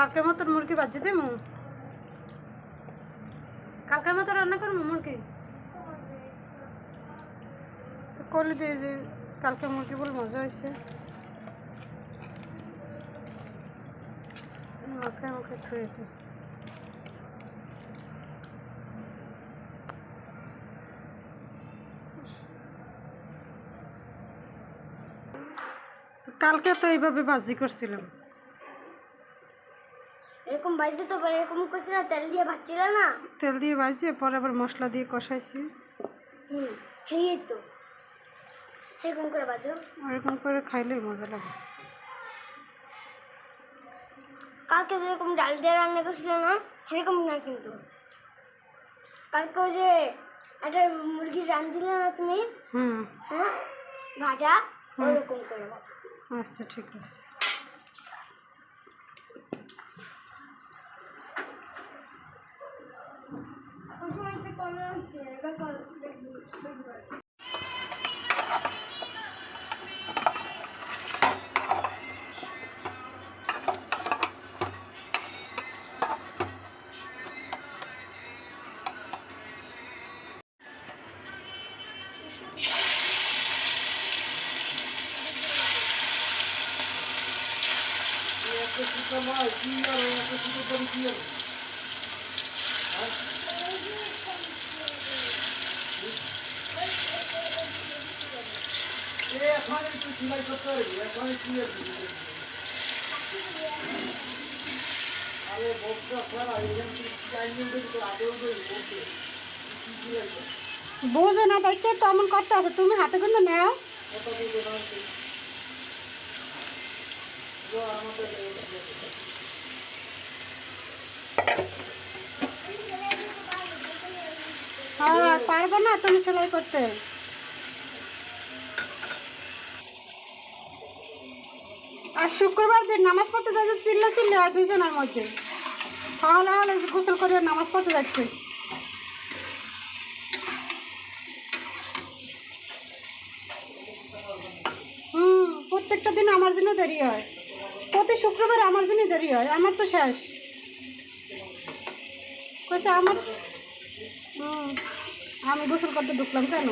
কালকের মতন মুরগি বাজি দেবো, কালকের মতো রান্না করবো মুরগি। তো করলে দিয়ে যে কালকে মুরগি বলে মজা হয়েছে। মুখে মুখে থুয়ে দিই। কালকে তো এইভাবে ভাজি করছিলাম। এরকম ভাজতে তো এরকম করছিল, তেল দিয়ে ভাজছিল না, তেল দিয়ে ভাজিয়ে পরে আবার মশলা দিয়ে কষাইছি। এই তো এরকম করে ভাজো, এরকম করে খাইলেই মজা লাগে। কালকে যেরকম ডাল দিয়ে রান্না করছিল না সেরকম না, কিন্তু কালকে ওই যে একটা মুরগি রান দিলে না তুমি, হ্যাঁ ভাজা, ওরকম করে। আচ্ছা ঠিক আছে। বোঝে না দেখে তো এমন করতে আছে, তুমি হাতে করে নাও। হ্যাঁ পারবো না তুমি সেলাই করতে। আর শুক্রবার দিন নামাজ পড়তে যাচ্ছে চিল্লা চিল্লে হয় দুজনের মধ্যে, হলে হলে গোসল করে নামাজ পড়তে যাচ্ছে। প্রত্যেকটা দিন আমার জন্য দেরি হয়, প্রতি শুক্রবার আমার জন্য দেরি হয়। আমার তো শেষ কইছে আমার। আমি গোসল করতে ঢুকলাম কেন?